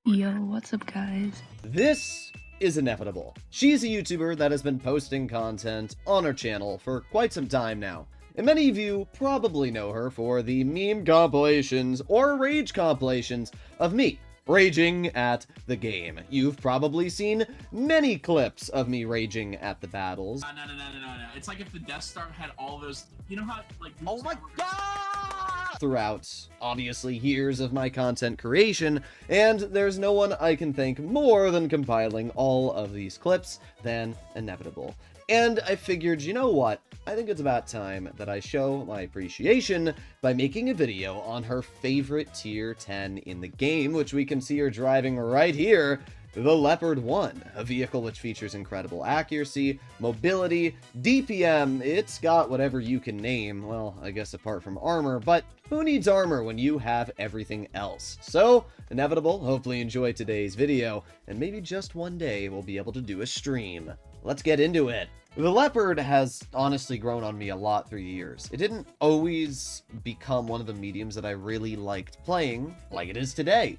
Yo, what's up, guys? This is Inevitable. She's a YouTuber that has been posting content on her channel for quite some time now, and many of you probably know her for the meme compilations or rage compilations of me raging at the game. You've probably seen many clips of me raging at the battles. No. It's like if the Death Star had all those, you know how, like... Oh my god! Throughout, obviously, years of my content creation, and there's no one I can thank more than compiling all of these clips than Inevitable. And I figured, you know what? I think it's about time that I show my appreciation by making a video on her favorite tier 10 in the game, which we can see her driving right here, the Leopard 1, a vehicle which features incredible accuracy, mobility, DPM. It's got whatever you can name, well, I guess apart from armor, but who needs armor when you have everything else? So, Inevitable, hopefully enjoy today's video, and maybe just one day we'll be able to do a stream. Let's get into it. The Leopard has honestly grown on me a lot through the years. It didn't always become one of the mediums that I really liked playing, like it is today.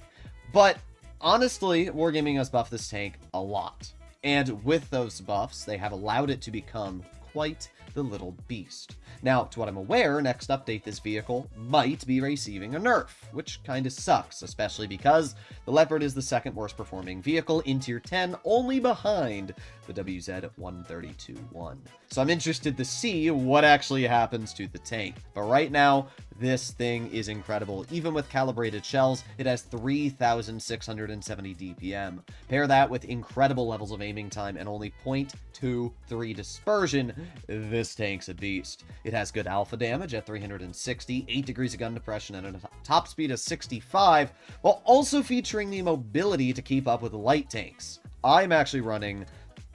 But honestly, Wargaming has buffed this tank a lot. And with those buffs, they have allowed it to become quite the little beast. Now, to what I'm aware, next update this vehicle might be receiving a nerf, which kinda sucks, especially because the Leopard is the second worst performing vehicle in tier 10, only behind the WZ-132-1. So I'm interested to see what actually happens to the tank. But right now, this thing is incredible. Even with calibrated shells, it has 3,670 DPM. Pair that with incredible levels of aiming time and only 0.23 dispersion, this tank's a beast. It has good alpha damage at 360, 8 degrees of gun depression, and a top speed of 65, while also featuring the mobility to keep up with light tanks. I'm actually running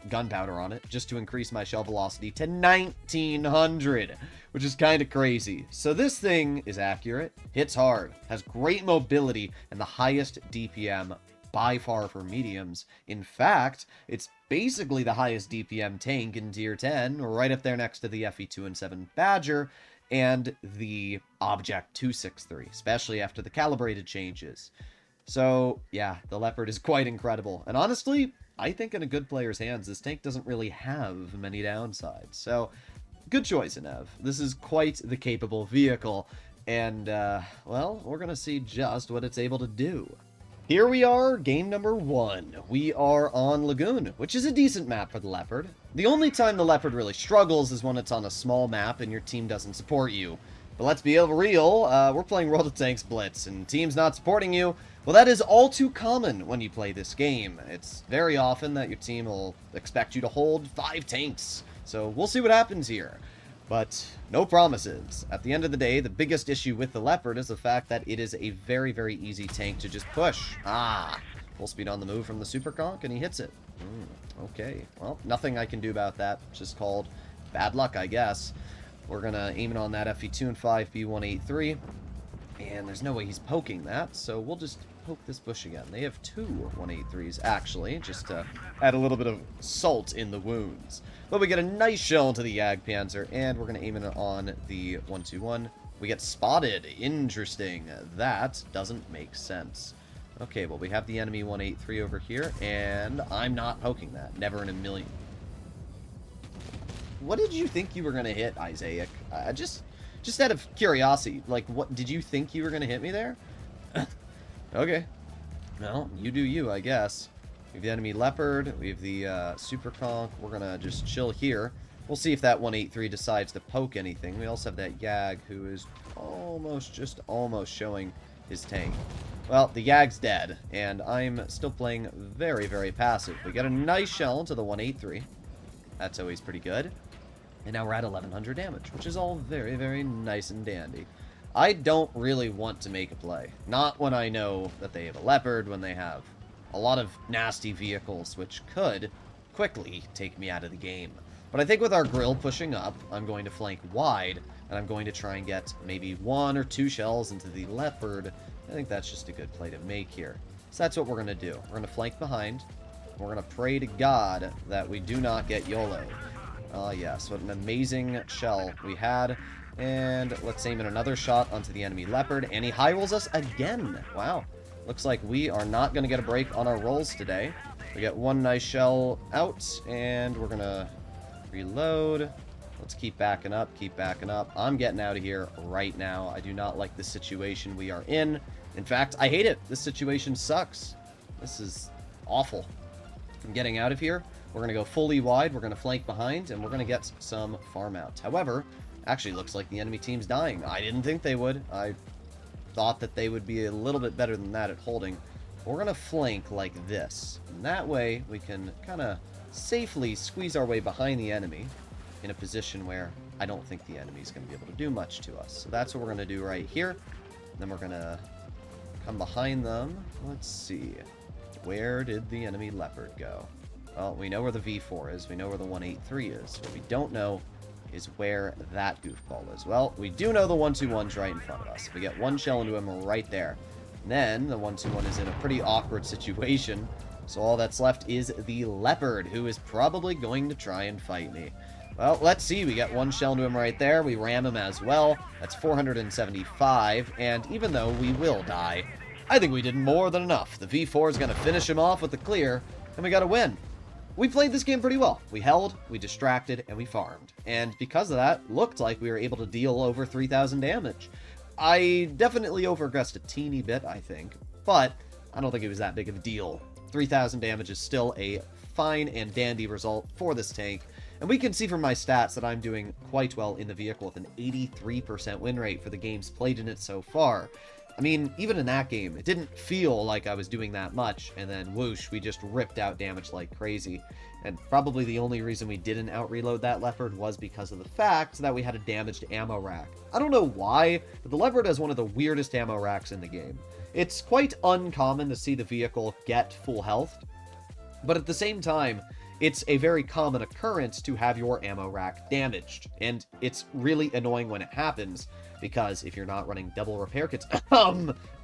gunpowder on it just to increase my shell velocity to 1900, which is kind of crazy. So this thing is accurate, hits hard, has great mobility, and the highest DPM by far for mediums. In fact, it's basically the highest DPM tank in tier 10, right up there next to the FE2-7 Badger and the Object 263, especially after the calibrated changes. So yeah, the Leopard is quite incredible, and honestly, I think in a good player's hands, this tank doesn't really have many downsides. So, good choice, Inev. This is quite the capable vehicle, and, well, we're gonna see just what it's able to do. Here we are, game number 1. We are on Lagoon, which is a decent map for the Leopard. The only time the Leopard really struggles is when it's on a small map and your team doesn't support you. But let's be real, we're playing World of Tanks Blitz, and teams not supporting you, well, that is all too common when you play this game. It's very often that your team will expect you to hold 5 tanks. So we'll see what happens here. But no promises. At the end of the day, the biggest issue with the Leopard is the fact that it is a very, very easy tank to just push. Full speed on the move from the Super Conch, and he hits it. Okay, well, nothing I can do about that. It's just called bad luck, I guess. We're gonna aim it on that FE2-5 B183. And there's no way he's poking that, so we'll just poke this bush again. They have 2 183s, actually, just to add a little bit of salt in the wounds. But we get a nice shell into the Jagdpanzer, and we're going to aim it on the 121. We get spotted. Interesting. That doesn't make sense. Okay, well, we have the enemy 183 over here, and I'm not poking that. Never in a million. What did you think you were going to hit, Isaac? Just out of curiosity, like, what did you think you were going to hit me there? Okay. Well, you do you, I guess. We have the enemy Leopard. We have the Super Conch. We're going to just chill here. We'll see if that 183 decides to poke anything. We also have that Yag, who is almost showing his tank. Well, the Yag's dead, and I'm still playing very, very passive. We got a nice shell into the 183. That's always pretty good. And now we're at 1100 damage, which is all very, very nice and dandy. I don't really want to make a play. Not when I know that they have a Leopard, when they have a lot of nasty vehicles, which could quickly take me out of the game. But I think with our grill pushing up, I'm going to flank wide, and I'm going to try and get maybe 1 or 2 shells into the Leopard. I think that's just a good play to make here. So that's what we're going to do. We're going to flank behind. We're going to pray to God that we do not get YOLO. Yes, what an amazing shell we had. And let's aim in another shot onto the enemy Leopard, and he high rolls us again. Wow. looks like we are not going to get a break on our rolls today. We get one nice shell out, and we're going to reload. Let's keep backing up, keep backing up. I'm getting out of here right now. I do not like the situation we are in. In fact, I hate it. This situation sucks. This is awful. I'm getting out of here. We're going to go fully wide. We're going to flank behind, and we're going to get some farm out. However, actually looks like the enemy team's dying. I didn't think they would. I thought that they would be a little bit better than that at holding. We're going to flank like this. And that way, we can kind of safely squeeze our way behind the enemy in a position where I don't think the enemy is going to be able to do much to us. So that's what we're going to do right here. Then we're going to come behind them. Let's see. Where did the enemy Leopard go? Well, we know where the V4 is. We know where the 183 is. What we don't know is where that goofball is. Well, we do know the 121's right in front of us. We get one shell into him right there. And then the 121 is in a pretty awkward situation. So all that's left is the Leopard, who is probably going to try and fight me. Well, let's see. We get one shell into him right there. We ram him as well. That's 475. And even though we will die, I think we did more than enough. The V4 is going to finish him off with the clear, and we got to win. We played this game pretty well. We held, we distracted, and we farmed. And because of that, looked like we were able to deal over 3,000 damage. I definitely overaggressed a teeny bit, I think, but I don't think it was that big of a deal. 3,000 damage is still a fine and dandy result for this tank. And we can see from my stats that I'm doing quite well in the vehicle with an 83% win rate for the games played in it so far. I mean, even in that game, it didn't feel like I was doing that much, and then whoosh, we just ripped out damage like crazy. And probably the only reason we didn't out-reload that Leopard was because of the fact that we had a damaged ammo rack. I don't know why, but the Leopard has one of the weirdest ammo racks in the game. It's quite uncommon to see the vehicle get full health, but at the same time, it's a very common occurrence to have your ammo rack damaged, and it's really annoying when it happens, because if you're not running double repair kits,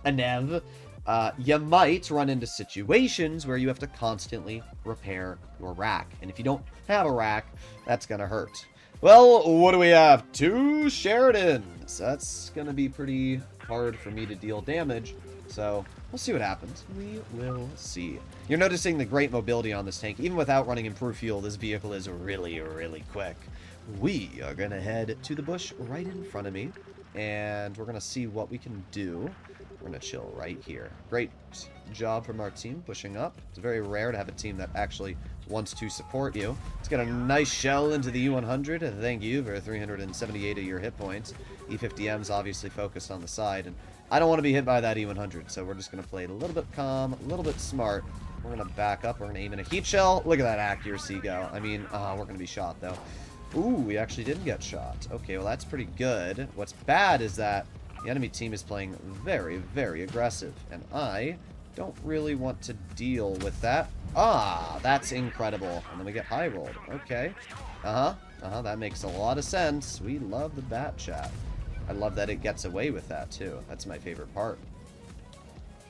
Inev, you might run into situations where you have to constantly repair your rack, and if you don't have a rack, that's gonna hurt. Well, what do we have? 2 Sheridans. That's gonna be pretty hard for me to deal damage, so we'll see what happens. We will see. You're noticing the great mobility on this tank. Even without running improved fuel, this vehicle is really, really quick. We are going to head to the bush right in front of me, and we're going to see what we can do. We're going to chill right here. Great job from our team pushing up. It's very rare to have a team that actually wants to support you. Let's get a nice shell into the U100. Thank you for 378 of your hit points. E50M's obviously focused on the side, and I don't want to be hit by that E100, so we're just going to play it a little bit calm, a little bit smart. We're going to back up. We're going to aim in a heat shell. Look at that accuracy go. I mean, we're going to be shot, though. Ooh, we actually didn't get shot. Okay, well, that's pretty good. What's bad is that the enemy team is playing very, very aggressive, and I don't really want to deal with that. Ah, that's incredible. And then we get high rolled. Okay. That makes a lot of sense. We love the bat chat. I love that it gets away with that, too. That's my favorite part.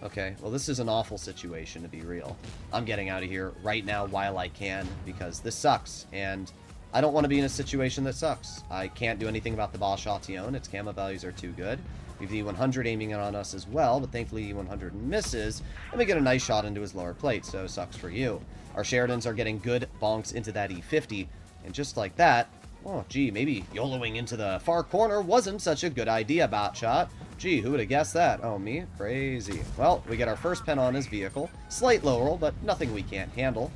Okay, well, this is an awful situation, to be real. I'm getting out of here right now while I can, because this sucks, and I don't want to be in a situation that sucks. I can't do anything about the Bashation. Its camo values are too good. We have the E100 aiming in on us as well, but thankfully E100 misses, and we get a nice shot into his lower plate, so sucks for you. Our Sheridans are getting good bonks into that E50, and just like that, oh, gee, maybe YOLOing into the far corner wasn't such a good idea, Botshot. Gee, who would have guessed that? Oh, me? Crazy. Well, we get our first pen on his vehicle. Slight low roll, but nothing we can't handle.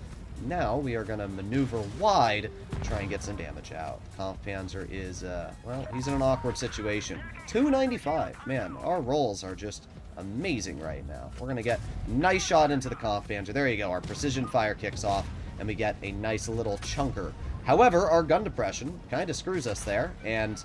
Now we are going to maneuver wide to try and get some damage out. Kampfpanzer is, well, he's in an awkward situation. 295. Man, our rolls are just amazing right now. We're going to get a nice shot into the Kampfpanzer. There you go. Our precision fire kicks off, and we get a nice little chunker. However, our gun depression kind of screws us there, and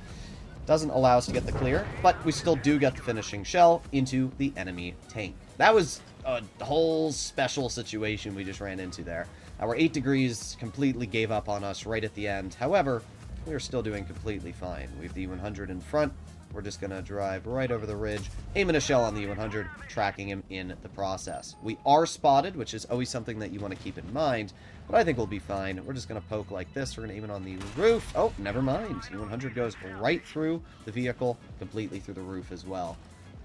doesn't allow us to get the clear, but we still do get the finishing shell into the enemy tank. That was a whole special situation we just ran into there. Our 8 degrees completely gave up on us right at the end. However, we are still doing completely fine. We have the E100 in front. We're just going to drive right over the ridge, aiming a shell on the E100, tracking him in the process. We are spotted, which is always something that you want to keep in mind, but I think we'll be fine. We're just going to poke like this. We're going to aim it on the roof. Oh, never mind. E100 goes right through the vehicle, completely through the roof as well.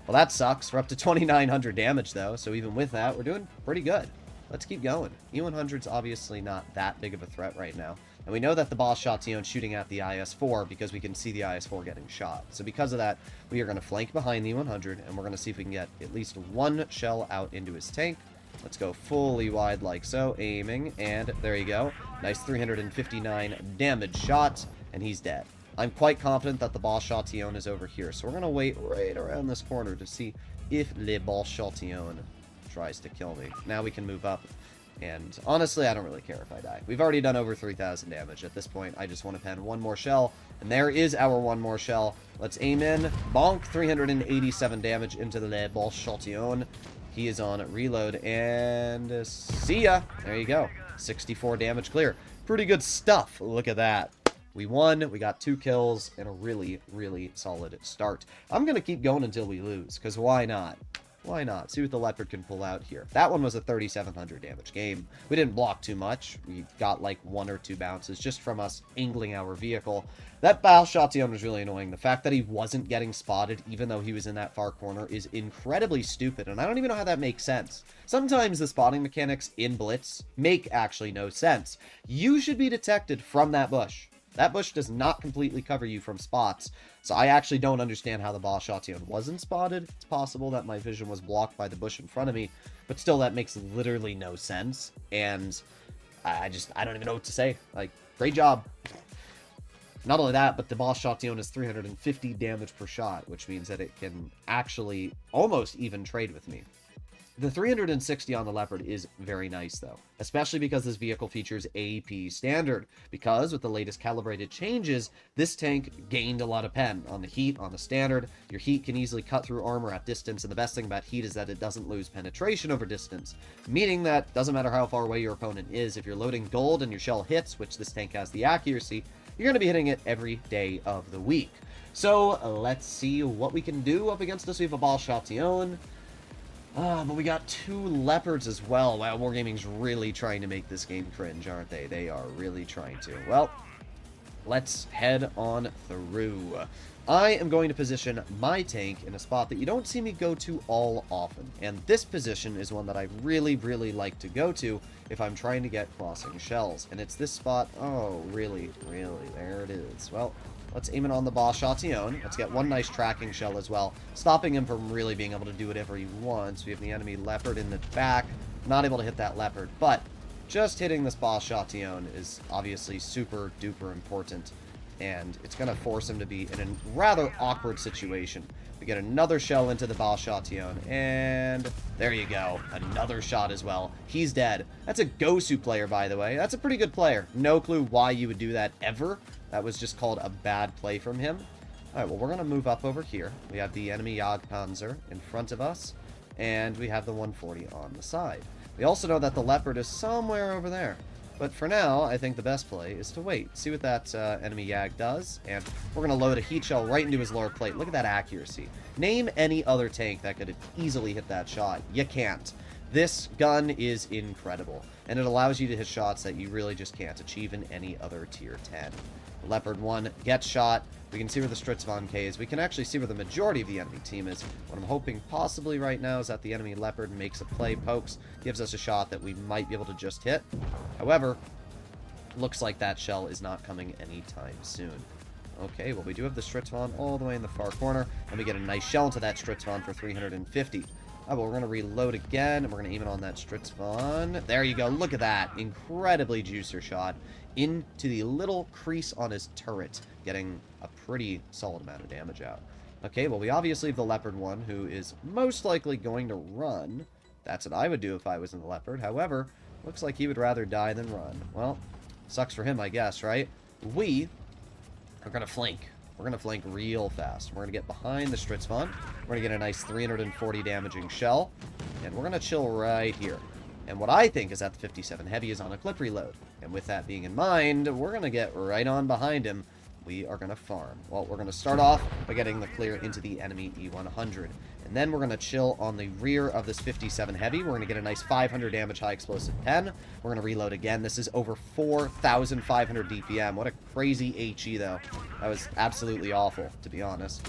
Well, that sucks. We're up to 2,900 damage, though, so even with that, we're doing pretty good. Let's keep going. E100's obviously not that big of a threat right now. And we know that the boss shot Tion shooting at the IS-4 because we can see the IS-4 getting shot. So because of that, we are going to flank behind the E100, and we're going to see if we can get at least one shell out into his tank. Let's go fully wide like so, aiming, and there you go. Nice 359 damage shot, and he's dead. I'm quite confident that the boss shot Tion is over here, so we're going to wait right around this corner to see if Le Boss shot Tion tries to kill me. Now we can move up. And honestly, I don't really care if I die. We've already done over 3,000 damage. At this point, I just want to pen one more shell. And there is our one more shell. Let's aim in. Bonk. 387 damage into the Le Boss Châtillon. He is on reload. And see ya. There you go. 64 damage clear. Pretty good stuff. Look at that. We won. We got 2 kills and a really, really solid start. I'm going to keep going until we lose, because why not? Why not? See what the Leopard can pull out here. That one was a 3,700 damage game. We didn't block too much. We got like 1 or 2 bounces just from us angling our vehicle. That boss shot Tion was really annoying. The fact that he wasn't getting spotted even though he was in that far corner is incredibly stupid, and I don't even know how that makes sense. Sometimes the spotting mechanics in Blitz make actually no sense. You should be detected from that bush. That bush does not completely cover you from spots, so I actually don't understand how the boss shot Tion wasn't spotted. It's possible that my vision was blocked by the bush in front of me, but still that makes literally no sense, and I don't even know what to say. Like, great job. Not only that, but the boss shot Tion is 350 damage per shot, which means that it can actually almost even trade with me. The 360 on the Leopard is very nice, though, especially because this vehicle features AP standard, because with the latest calibrated changes, this tank gained a lot of pen on the heat, on the standard. Your heat can easily cut through armor at distance, and the best thing about heat is that it doesn't lose penetration over distance, meaning that doesn't matter how far away your opponent is, if you're loading gold and your shell hits, which this tank has the accuracy, you're going to be hitting it every day of the week. So let's see what we can do up against us. We have a boss shot Tion. But we got 2 Leopards as well. Wow, Wargaming's really trying to make this game cringe, aren't they? They are really trying to. Well, let's head on through. I am going to position my tank in a spot that you don't see me go to all often. And this position is one that I really, really like to go to if I'm trying to get crossing shells. And it's this spot. Oh, really, really. There it is. Well, let's aim it on the boss shot Tion. Let's get one nice tracking shell as well, stopping him from really being able to do whatever he wants. We have the enemy Leopard in the back. Not able to hit that Leopard, but just hitting this boss shot Tion is obviously super duper important, and it's going to force him to be in a rather awkward situation. We get another shell into the boss shot Tion, and there you go. Another shot as well. He's dead. That's a Gosu player, by the way. That's a pretty good player. No clue why you would do that ever. That was just called a bad play from him. Alright, well, we're going to move up over here. We have the enemy Jagdpanzer in front of us, and we have the 140 on the side. We also know that the Leopard is somewhere over there. But for now, I think the best play is to wait. See what that enemy Yag does. And we're going to load a heat shell right into his lower plate. Look at that accuracy. Name any other tank that could easily hit that shot. You can't. This gun is incredible. And it allows you to hit shots that you really just can't achieve in any other tier 10. Leopard 1 gets shot. We can see where the Stritzvon K is. We can actually see where the majority of the enemy team is. What I'm hoping possibly right now is that the enemy Leopard makes a play, pokes, gives us a shot that we might be able to just hit. However, looks like that shell is not coming anytime soon. Okay, well, we do have the Stritzvon all the way in the far corner, and we get a nice shell into that Stritzvon for 350. Oh, well, we're going to reload again, and we're going to aim it on that Stritzvon. There you go. Look at that. Incredibly juicer shot into the little crease on his turret, getting a pretty solid amount of damage out. Okay, well, we obviously have the Leopard 1, who is most likely going to run. That's what I would do if I was in the Leopard. However, looks like he would rather die than run. Well, sucks for him, I guess, right? We are going to flank. We're going to flank real fast. We're going to get behind the Stritzvon. We're going to get a nice 340 damaging shell. And we're going to chill right here. And what I think is that the 57 Heavy is on a clip reload. And with that being in mind, we're going to get right on behind him. We are going to farm. Well, we're going to start off by getting the clear into the enemy E100. And then we're going to chill on the rear of this 57 Heavy. We're going to get a nice 500 damage high explosive pen. We're going to reload again. This is over 4,500 DPM. What a crazy HE, though. That was absolutely awful, to be honest.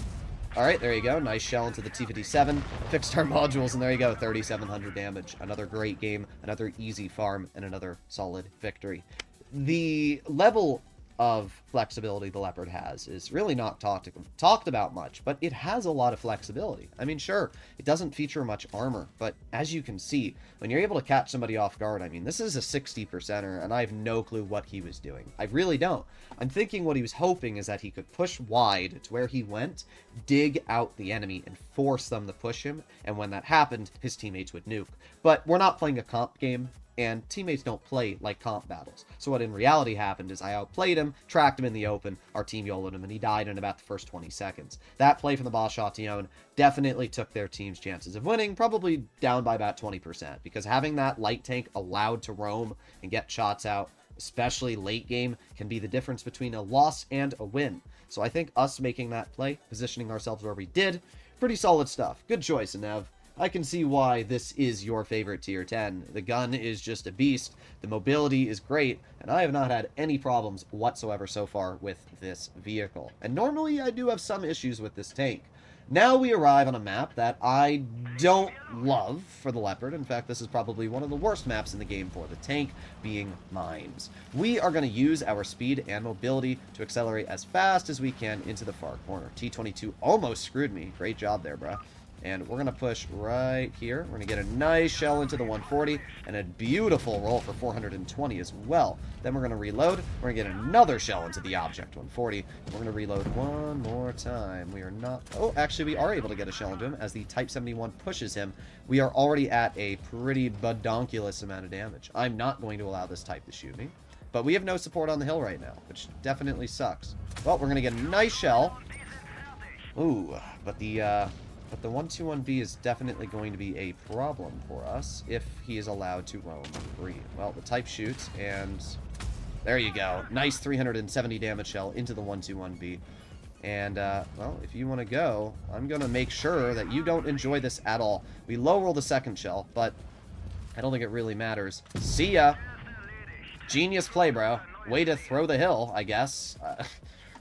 Alright, there you go. Nice shell into the T-57. Fixed our modules, and there you go. 3,700 damage. Another great game, another easy farm, and another solid victory. The level of flexibility the Leopard has is really not talked about much, but it has a lot of flexibility. I mean, sure, it doesn't feature much armor, but as you can see, when you're able to catch somebody off guard, I mean, this is a 60%er, and I have no clue what he was doing. I really don't. I'm thinking what he was hoping is that he could push wide to where he went, dig out the enemy, and force them to push him, and when that happened, his teammates would nuke. But we're not playing a comp game, and teammates don't play like comp battles. So what in reality happened is I outplayed him, tracked him in the open, our team YOLO'd him, and he died in about the first 20 seconds. That play from the Bashation definitely took their team's chances of winning, probably down by about 20%, because having that light tank allowed to roam and get shots out, especially late game, can be the difference between a loss and a win. So I think us making that play, positioning ourselves where we did, pretty solid stuff. Good choice, Inev. I can see why this is your favorite tier 10. The gun is just a beast, the mobility is great, and I have not had any problems whatsoever so far with this vehicle. And normally I do have some issues with this tank. Now we arrive on a map that I don't love for the Leopard. In fact, this is probably one of the worst maps in the game for the tank, being mines. We are going to use our speed and mobility to accelerate as fast as we can into the far corner. T-22 almost screwed me. Great job there, bruh. And we're going to push right here. We're going to get a nice shell into the 140 and a beautiful roll for 420 as well. Then we're going to reload. We're going to get another shell into the object 140. We're going to reload one more time. We are not... Oh, actually, we are able to get a shell into him as the Type 71 pushes him. We are already at a pretty badonkulous amount of damage. I'm not going to allow this type to shoot me. But we have no support on the hill right now, which definitely sucks. Well, we're going to get a nice shell. Ooh, but the 121B is definitely going to be a problem for us if he is allowed to roam free. Well, the type shoots, and there you go. Nice 370 damage shell into the 121B. And, well, if you want to go, I'm going to make sure that you don't enjoy this at all. We low roll the second shell, but I don't think it really matters. See ya! Genius play, bro. Way to throw the hill, I guess.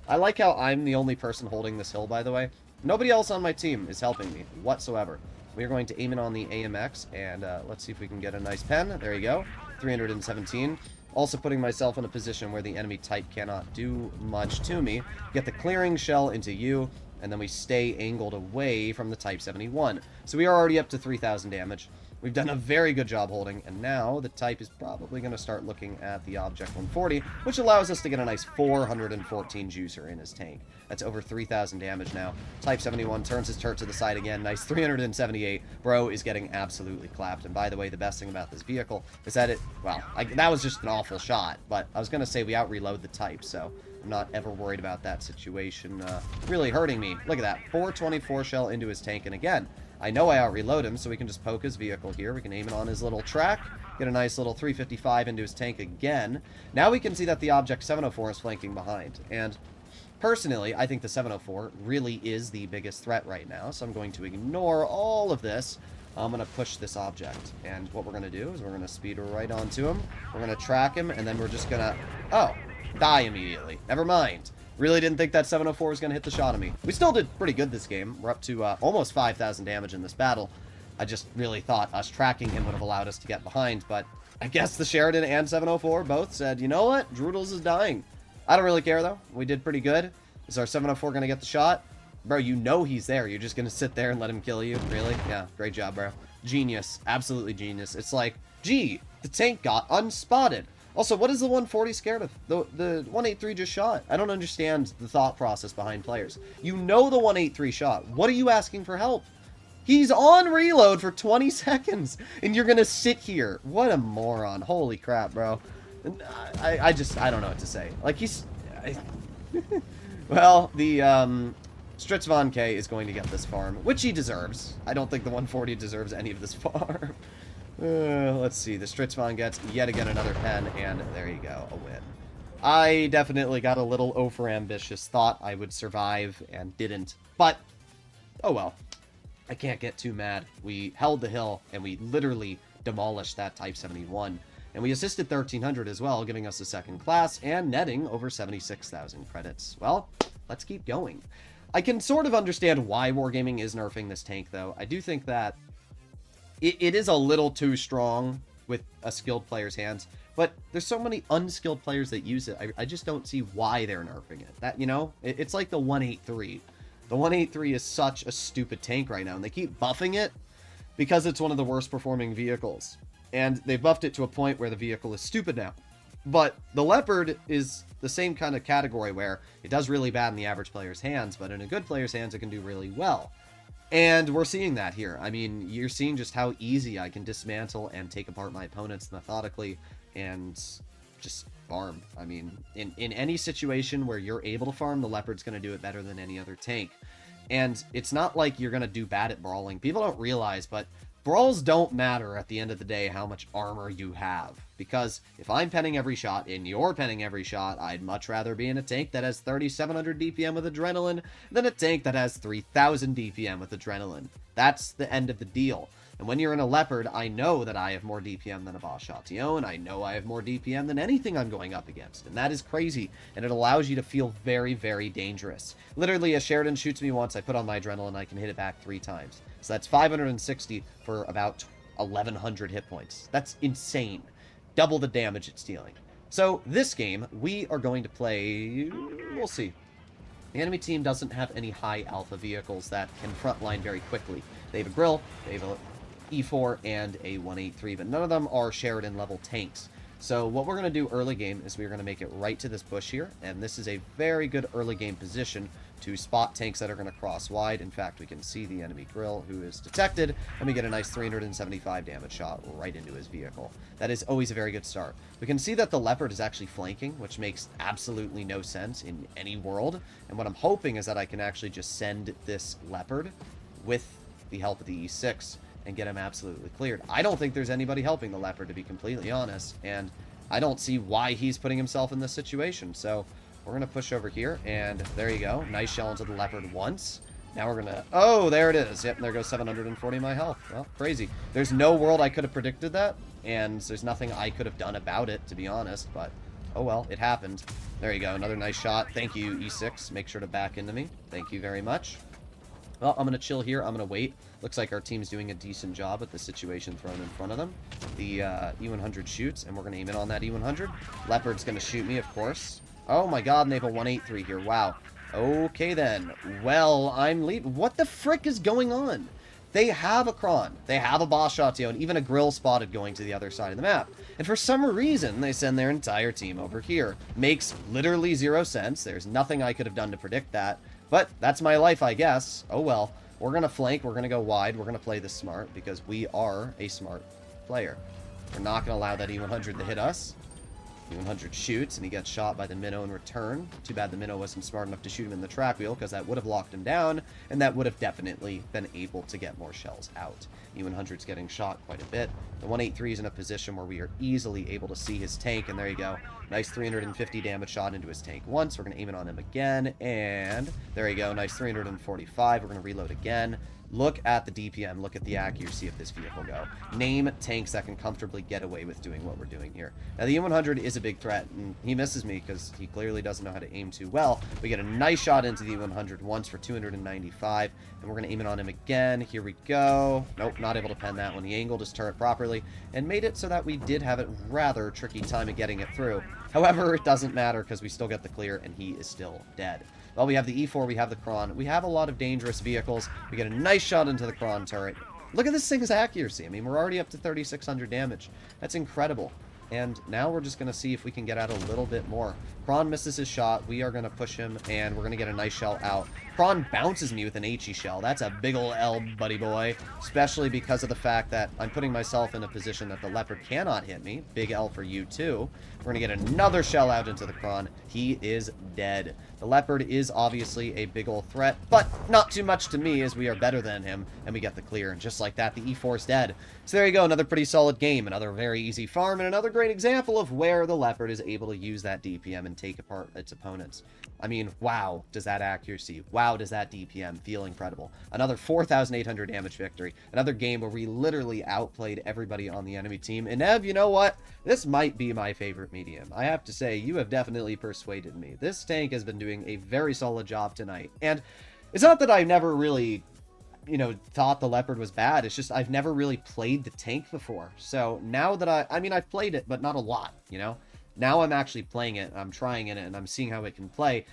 I like how I'm the only person holding this hill, by the way. Nobody else on my team is helping me whatsoever. We are going to aim it on the AMX, and let's see if we can get a nice pen. There you go. 317. Also putting myself in a position where the enemy type cannot do much to me. Get the clearing shell into you, and then we stay angled away from the Type 71. So we are already up to 3,000 damage. We've done a very good job holding, and now the type is probably going to start looking at the Object 140, which allows us to get a nice 414 juicer in his tank. That's over 3,000 damage now. Type 71 turns his turret to the side again. Nice 378. Bro is getting absolutely clapped. And by the way, the best thing about this vehicle is that that was just an awful shot, but I was going to say we out-reload the type, so I'm not ever worried about that situation really hurting me. Look at that. 424 shell into his tank, and again, I know I out-reload him, so we can just poke his vehicle here. We can aim it on his little track, get a nice little 355 into his tank again. Now we can see that the Object 704 is flanking behind, and personally, I think the 704 really is the biggest threat right now, so I'm going to ignore all of this. I'm going to push this object, and what we're going to do is we're going to speed right onto him. We're going to track him, and then we're just going to... Oh, die immediately. Never mind. Really didn't think that 704 was going to hit the shot on me. We still did pretty good this game. We're up to almost 5,000 damage in this battle. I just really thought us tracking him would have allowed us to get behind, but I guess the Sheridan and 704 both said, you know what? Droodles is dying. I don't really care, though. We did pretty good. Is our 704 going to get the shot? Bro, you know he's there. You're just going to sit there and let him kill you? Really? Yeah, great job, bro. Genius. Absolutely genius. It's like, gee, the tank got unspotted. Also, what is the 140 scared of? The 183 just shot. I don't understand the thought process behind players. You know the 183 shot. What are you asking for help? He's on reload for 20 seconds, and you're going to sit here. What a moron. Holy crap, bro. I don't know what to say. Like, well, the Stritz Von K is going to get this farm, which he deserves. I don't think the 140 deserves any of this farm. Let's see. The Stritz Von gets yet again another pen, and there you go, a win. I definitely got a little over-ambitious, thought I would survive, and didn't. But, oh well. I can't get too mad. We held the hill, and we literally demolished that Type 71. And we assisted 1,300 as well, giving us a second class, and netting over 76,000 credits. Well, let's keep going. I can sort of understand why Wargaming is nerfing this tank, though. I do think that it is a little too strong with a skilled player's hands, but there's so many unskilled players that use it. I just don't see why they're nerfing it. That, you know, it's like the 183. The 183 is such a stupid tank right now, and they keep buffing it because it's one of the worst performing vehicles. And they've buffed it to a point where the vehicle is stupid now. But the Leopard is the same kind of category where it does really bad in the average player's hands, but in a good player's hands, it can do really well. And we're seeing that here. I mean, you're seeing just how easy I can dismantle and take apart my opponents methodically and just farm. I mean, in any situation where you're able to farm, the Leopard's going to do it better than any other tank. And it's not like you're going to do bad at brawling. People don't realize, but brawls don't matter at the end of the day how much armor you have. Because if I'm penning every shot and you're penning every shot, I'd much rather be in a tank that has 3,700 DPM with adrenaline than a tank that has 3,000 DPM with adrenaline. That's the end of the deal. And when you're in a Leopard, I know that I have more DPM than a Boss Chatillon. I know I have more DPM than anything I'm going up against. And that is crazy. And it allows you to feel very, very dangerous. Literally, as Sheridan shoots me once, I put on my adrenaline, I can hit it back 3 times. So that's 560 for about 1,100 hit points. That's insane. Double the damage it's dealing. So this game, we are going to play... We'll see. The enemy team doesn't have any high alpha vehicles that can frontline very quickly. They have a Grill, they have a E4, and a 183, but none of them are Sheridan level tanks. So what we're going to do early game is we're going to make it right to this bush here, and this is a very good early game position to spot tanks that are going to cross wide. In fact, we can see the enemy Grill, who is detected, and we get a nice 375 damage shot right into his vehicle. That is always a very good start. We can see that the Leopard is actually flanking, which makes absolutely no sense in any world, and what I'm hoping is that I can actually just send this Leopard with the help of the E6 and get him absolutely cleared. I don't think there's anybody helping the Leopard, to be completely honest, and I don't see why he's putting himself in this situation. So we're going to push over here, and there you go. Nice shell into the Leopard once. Now we're going to... Oh, there it is. Yep, there goes 740 of my health. Well, crazy. There's no world I could have predicted that, and there's nothing I could have done about it, to be honest, but oh well, it happened. There you go. Another nice shot. Thank you, E6. Make sure to back into me. Thank you very much. Well, I'm going to chill here. I'm going to wait. Looks like our team's doing a decent job at the situation thrown in front of them. The E100 shoots, and we're going to aim in on that E100. Leopard's going to shoot me, of course. Oh my god, and they have a 183 here. Wow. Okay, then. Well, I'm leaving. What the frick is going on? They have a Kron. They have a Boss Chatillon, and even a Grill spotted going to the other side of the map. And for some reason, they send their entire team over here. Makes literally 0 sense. There's nothing I could have done to predict that. But that's my life, I guess. Oh well. We're going to flank. We're going to go wide. We're going to play this smart because we are a smart player. We're not going to allow that E100 to hit us. E100 shoots, and he gets shot by the minnow in return. Too bad the minnow wasn't smart enough to shoot him in the track wheel, because that would have locked him down, and that would have definitely been able to get more shells out. E100's getting shot quite a bit. The 183 is in a position where we are easily able to see his tank, and there you go. Nice 350 damage shot into his tank once. We're going to aim it on him again, and there you go. Nice 345. We're going to reload again. Look at the DPM. Look at the accuracy of this vehicle go. Name tanks that can comfortably get away with doing what we're doing here. Now, the E100 is a big threat, and he misses me because he clearly doesn't know how to aim too well. We get a nice shot into the E100 once for 295, and we're going to aim it on him again. Here we go. Nope, not able to pen that one. He angled his turret properly and made it so that we did have a rather tricky time of getting it through. However, it doesn't matter because we still get the clear, and he is still dead. Well, we have the E4, we have the Kron. We have a lot of dangerous vehicles. We get a nice shot into the Kron turret. Look at this thing's accuracy. I mean, we're already up to 3,600 damage. That's incredible. And now we're just going to see if we can get out a little bit more. Kron misses his shot. We are going to push him, and we're going to get a nice shell out. Kron bounces me with an HE shell. That's a big ol' L, buddy boy. Especially because of the fact that I'm putting myself in a position that the Leopard cannot hit me. Big L for you, too. We're going to get another shell out into the Kron. He is dead. The Leopard is obviously a big ol' threat, but not too much to me as we are better than him, and we get the clear. And just like that, the E4 is dead. So there you go. Another pretty solid game. Another very easy farm, and another great example of where the Leopard is able to use that DPM and take apart its opponents. I mean, wow, does that accuracy, wow, does that DPM feel incredible. Another 4,800 damage victory. Another game where we literally outplayed everybody on the enemy team. And Ev, you know what? This might be my favorite medium. I have to say, you have definitely persuaded me. This tank has been doing a very solid job tonight. And It's not that I never really, thought the Leopard was bad. It's just I've never really played the tank before. So now that I mean, I've played it, but not a lot, Now I'm actually playing it, I'm trying it, and I'm seeing how it can play.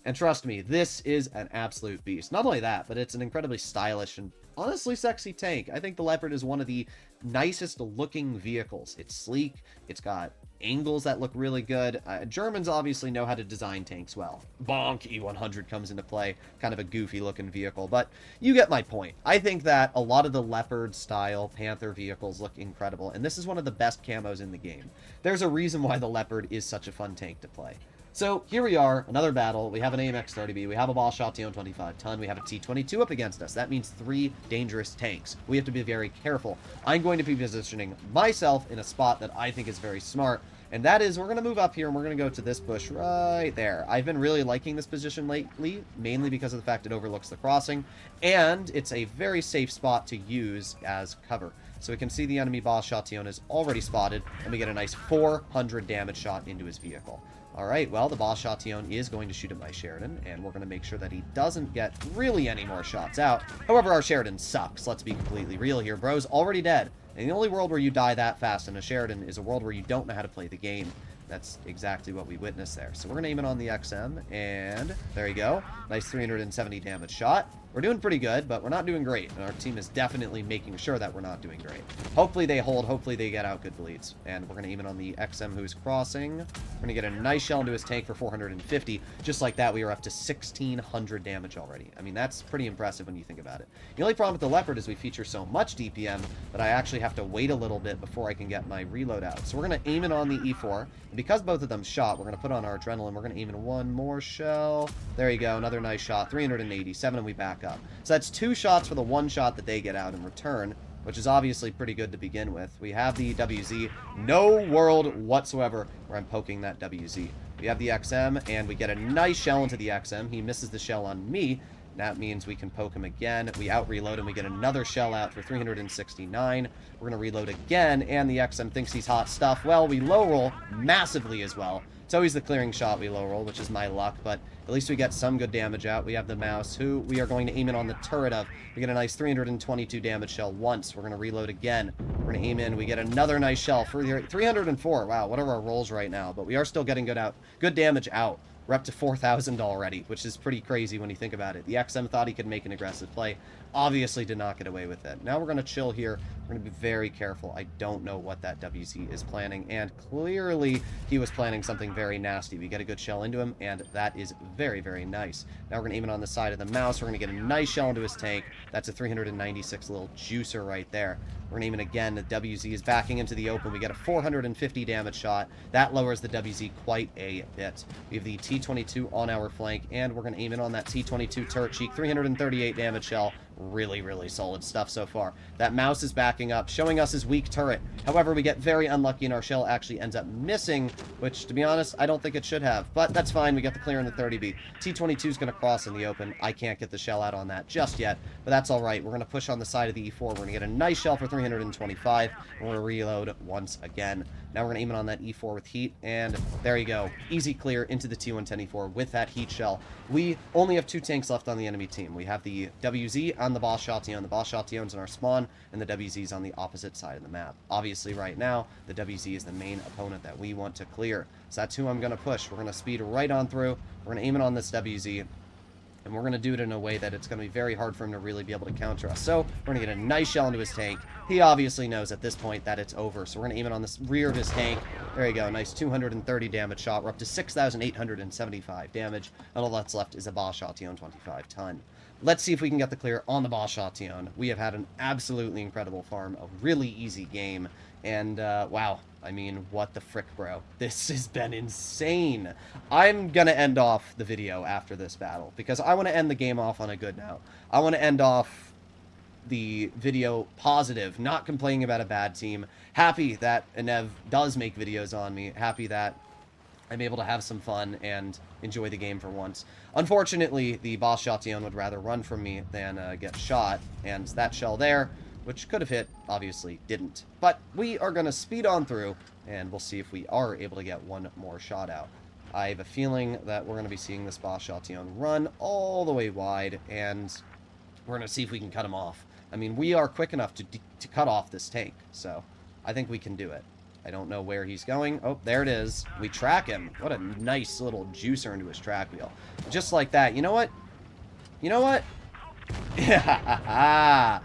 And trust me, this is an absolute beast. Not only that, but it's an incredibly stylish and honestly sexy tank. I think the Leopard is one of the nicest looking vehicles. It's sleek, it's got angles that look really good. Germans obviously know how to design tanks well. Bonk, E100 comes into play. Kind of a goofy looking vehicle, but you get my point. I think that a lot of the Leopard style Panther vehicles look incredible, and this is one of the best camos in the game. There's a reason why the Leopard is such a fun tank to play. So here we are, another battle. We have an AMX-30B, we have a Bosch-Chatillon 25-ton, we have a T-22 up against us. That means 3 dangerous tanks. We have to be very careful. I'm going to be positioning myself in a spot that I think is very smart, and that is we're going to move up here and we're going to go to this bush right there. I've been really liking this position lately, mainly because of the fact it overlooks the crossing, and it's a very safe spot to use as cover. So we can see the enemy Bosch-Chatillon is already spotted, and we get a nice 400 damage shot into his vehicle. Alright, well, the Bosch-Chatillon is going to shoot at my Sheridan, and we're going to make sure that he doesn't get really any more shots out. However, our Sheridan sucks. Let's be completely real here. Bro's already dead. And the only world where you die that fast in a Sheridan is a world where you don't know how to play the game. That's exactly what we witnessed there. So we're going to aim it on the XM, and there you go. Nice 370 damage shot. We're doing pretty good, but we're not doing great, and our team is definitely making sure that we're not doing great. Hopefully they hold, hopefully they get out good bleeds, and we're going to aim it on the XM who's crossing. We're going to get a nice shell into his tank for 450. Just like that, we are up to 1,600 damage already. I mean, that's pretty impressive when you think about it. The only problem with the Leopard is we feature so much DPM that I actually have to wait a little bit before I can get my reload out. So we're going to aim it on the E4, and because both of them shot, we're going to put on our adrenaline. We're going to aim in one more shell. There you go, another nice shot, 387, and we back up. So that's 2 shots for the 1 shot that they get out in return, which is obviously pretty good to begin with. We have the WZ, no world whatsoever where I'm poking that WZ. We have the XM, and we get a nice shell into the XM. He misses the shell on me. That means we can poke him again. We out-reload and we get another shell out for 369. We're going to reload again, and the XM thinks he's hot stuff. Well, we low-roll massively as well. It's always the clearing shot we low-roll, which is my luck, but at least we get some good damage out. We have the mouse, who we are going to aim in on the turret of. We get a nice 322 damage shell once. We're going to reload again. We're going to aim in. We get another nice shell for 304. Wow, what are our rolls right now? But we are still getting good damage out. We're up to 4,000 already, which is pretty crazy when you think about it. The XM thought he could make an aggressive play. Obviously did not get away with it. Now we're going to chill here. We're going to be very careful. I don't know what that WZ is planning, and clearly he was planning something very nasty. We get a good shell into him, and that is very, very nice. Now we're going to aim it on the side of the mouse. We're going to get a nice shell into his tank. That's a 396 little juicer right there. We're going to aim it again. The WZ is backing into the open. We get a 450 damage shot. That lowers the WZ quite a bit. We have the T-22 on our flank, and we're going to aim in on that T-22 turret cheek. 338 damage shell. Really, really solid stuff so far. That mouse is backing up, showing us his weak turret. However, we get very unlucky, and our shell actually ends up missing, which, to be honest, I don't think it should have. But that's fine. We get the clear in the 30B. T-22 is going to cross in the open. I can't get the shell out on that just yet, but that's all right. We're going to push on the side of the E4. We're going to get a nice shell for 325, and we're going to reload once again. Now we're going to aim it on that E4 with heat, and there you go. Easy clear into the T-110 E4 with that heat shell. We only have 2 tanks left on the enemy team. We have the WZ on the Bosch-Chatillon. The Bosch-Chatillon's in our spawn, and the WZ's on the opposite side of the map. Obviously, right now, the WZ is the main opponent that we want to clear. So that's who I'm going to push. We're going to speed right on through. We're going to aim it on this WZ. And we're going to do it in a way that it's going to be very hard for him to really be able to counter us. So we're going to get a nice shell into his tank. He obviously knows at this point that it's over. So we're going to aim it on the rear of his tank. There you go. Nice 230 damage shot. We're up to 6,875 damage. And all that's left is a Bosch-Chatillon 25-ton. Let's see if we can get the clear on the Bosch-Chatillon. We have had an absolutely incredible farm. A really easy game. And, wow. I mean, what the frick, bro? This has been insane. I'm gonna end off the video after this battle, because I want to end the game off on a good note. I want to end off the video positive, not complaining about a bad team. Happy that Inev does make videos on me. Happy that I'm able to have some fun and enjoy the game for once. Unfortunately, the Bosch-Chatillon would rather run from me than get shot, and that shell there, which could have hit, obviously didn't. But we are going to speed on through, and we'll see if we are able to get one more shot out. I have a feeling that we're going to be seeing this boss Chatillon run all the way wide, and we're going to see if we can cut him off. I mean, we are quick enough to cut off this tank, so I think we can do it. I don't know where he's going. Oh, there it is. We track him. What a nice little juicer into his track wheel. Just like that. You know what? You know what? Yeah.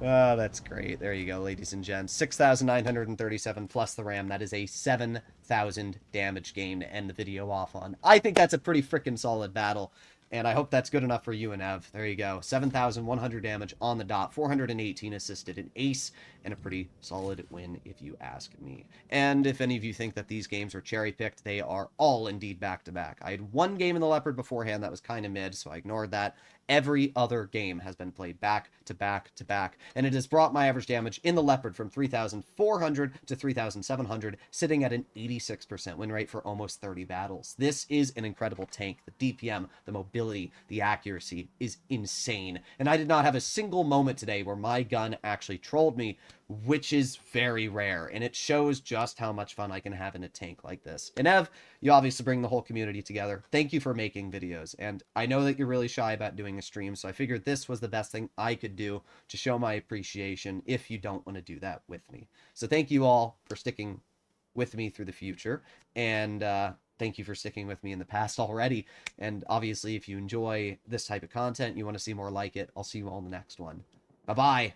Oh, that's great. There you go, ladies and gents. 6,937 plus the RAM. That is a 7,000 damage gain to end the video off on. I think that's a pretty freaking solid battle. And I hope that's good enough for you and Ev. There you go. 7,100 damage on the dot, 418 assisted, an ace, and a pretty solid win if you ask me. And if any of you think that these games are cherry-picked, they are all indeed back-to-back. I had one game in the Leopard beforehand that was kind of mid, so I ignored that. Every other game has been played back to back to back, and it has brought my average damage in the Leopard from 3,400 to 3,700, sitting at an 86% win rate for almost 30 battles. This is an incredible tank. The DPM, the mobility, the accuracy is insane, and I did not have a single moment today where my gun actually trolled me, which is very rare, and it shows just how much fun I can have in a tank like this. And Ev, you obviously bring the whole community together. Thank you for making videos, and I know that you're really shy about doing a stream, so I figured this was the best thing I could do to show my appreciation if you don't want to do that with me. So thank you all for sticking with me through the future, and thank you for sticking with me in the past already. And obviously, if you enjoy this type of content, you want to see more like it, I'll see you all in the next one. Bye-bye!